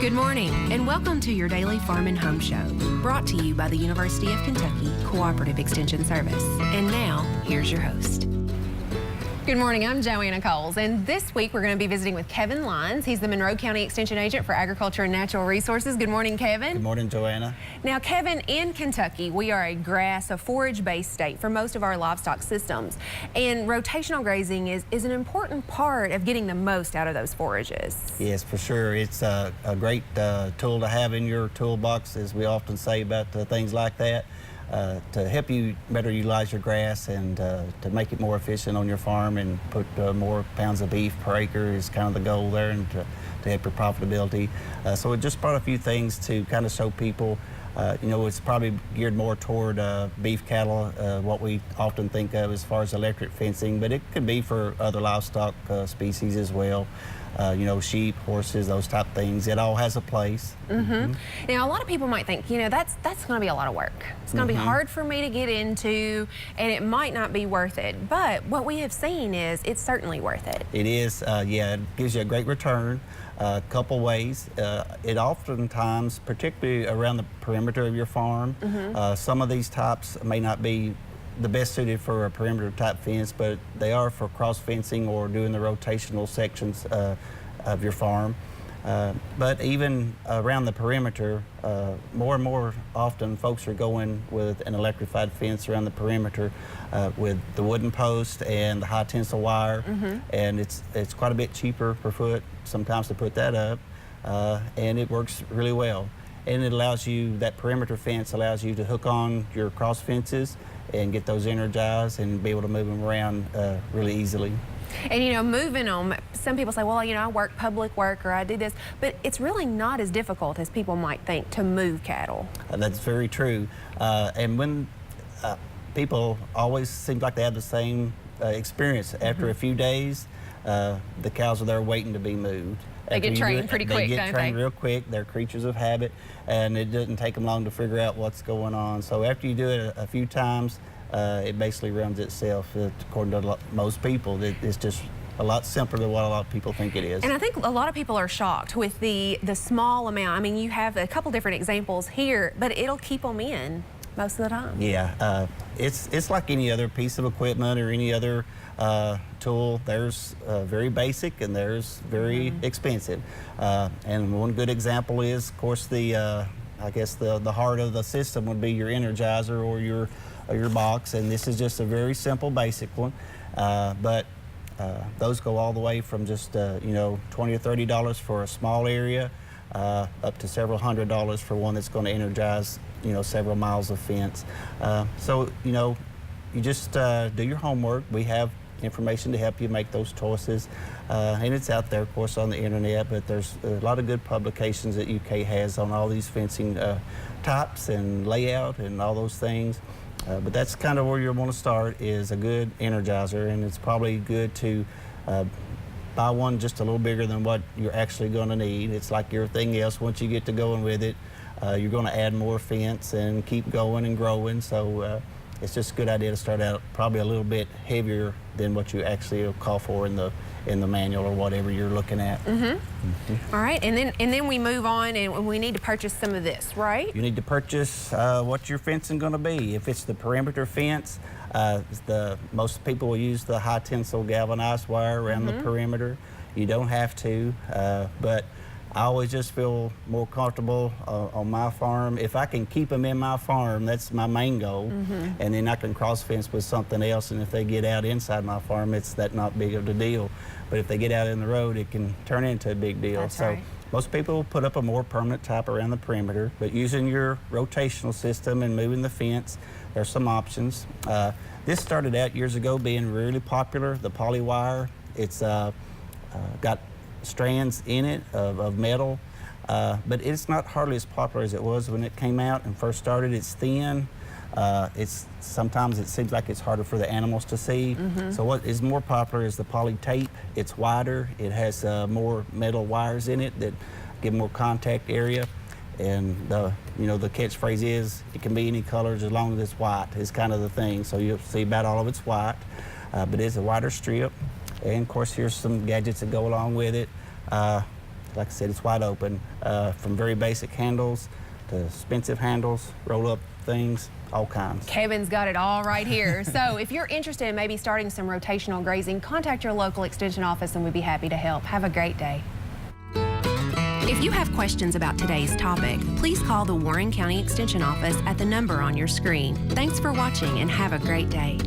Good morning, and welcome to your daily Farm and Home Show, brought to you by the University of Kentucky Cooperative Extension Service. And now, here's your host. Good morning, I'm Joanna Coles, and this week we're going to be visiting with Kevin Lyons. He's the Monroe County Extension Agent for Agriculture and Natural Resources. Good morning, Kevin. Good morning, Joanna. Now, Kevin, in Kentucky, we are a forage-based state for most of our livestock systems, and rotational grazing is an important part of getting the most out of those forages. Yes, for sure. It's a great tool to have in your toolbox, as we often say about things like that. To help you better utilize your grass and to make it more efficient on your farm and put more pounds of beef per acre is kind of the goal there, and to help your profitability. So it just brought a few things to kind of show people, you know, it's probably geared more toward beef cattle, what we often think of as far as electric fencing, but it could be for other livestock species as well. You know, sheep, horses, those type things. It all has a place. Now, a lot of people might think, you know, that's going to be a lot of work. It's going to be hard for me to get into, and it might not be worth it. But what we have seen is it's certainly worth it. It is, yeah, it gives you a great return. A couple ways. It oftentimes, particularly around the perimeter of your farm, some of these types may not be the best suited for a perimeter type fence, but they are for cross fencing or doing the rotational sections of your farm. But even around the perimeter, more and more often folks are going with an electrified fence around the perimeter with the wooden post and the high tensile wire, and it's quite a bit cheaper per foot sometimes to put that up, and it works really well. And it allows you, that perimeter fence allows you to hook on your cross fences and get those energized and be able to move them around really easily. And you know, moving them, some people say, well, you know, I work public work or I do this, but it's really not as difficult as people might think to move cattle. That's very true. And when people always seem like they have the same experience, after a few days, the cows are there waiting to be moved. They get trained pretty quick, don't they? They get trained real quick. They're creatures of habit, and it doesn't take them long to figure out what's going on. So after you do it a few times, it basically runs itself, according to most people. It's just a lot simpler than what a lot of people think it is. And I think a lot of people are shocked with the small amount. I mean, you have a couple different examples here, but it'll keep them in most of the time. Yeah, it's like any other piece of equipment or any other tool. There's very basic and there's very expensive. And one good example is, of course, I guess the heart of the system would be your Energizer or your box, and this is just a very simple basic one. But those go all the way from just you know, $20 or $30 for a small area up to several $100s for one that's going to energize, you know, several miles of fence. So, you know, you just do your homework. We have information to help you make those choices, and it's out there, of course, on the internet, but there's a lot of good publications that UK has on all these fencing types and layout and all those things. But that's kind of where you want to start, is a good Energizer, and it's probably good to buy one just a little bigger than what you're actually going to need. It's like everything else. Once you get to going with it, you're going to add more fence and keep going and growing. So it's just a good idea to start out probably a little bit heavier than what you actually call for in the manual or whatever you're looking at. All right, and then we move on, and we need to purchase some of this, right? You need to purchase what your fencing going to be. If it's the perimeter fence, most people will use the high tensile galvanized wire around the perimeter. You don't have to, but I always just feel more comfortable on my farm. If I can keep them in my farm, that's my main goal. And then I can cross fence with something else, and if they get out inside my farm, it's not big of a deal. But if they get out in the road, it can turn into a big deal. That's so right. most people will put up a more permanent type around the perimeter, but using your rotational system and moving the fence, there's some options. This started out years ago being really popular, the poly wire. It's got strands in it of metal, but it's not hardly as popular as it was when it came out and first started. It's thin. Sometimes it seems like it's harder for the animals to see. So what is more popular is the poly tape. It's wider. It has more metal wires in it that give more contact area. And the catchphrase is, it can be any colors as long as it's white is kind of the thing. So you'll see about all of it's white, but it's a wider strip. And of course, here's some gadgets that go along with it. like I said, it's wide open, from very basic handles to expensive handles, roll-up things, all kinds. Kevin's got it all right here. So if you're interested in maybe starting some rotational grazing, contact your local extension office and we'd be happy to help. Have a great day. If you have questions about today's topic, please call the Warren County Extension Office at the number on your screen. Thanks for watching and have a great day.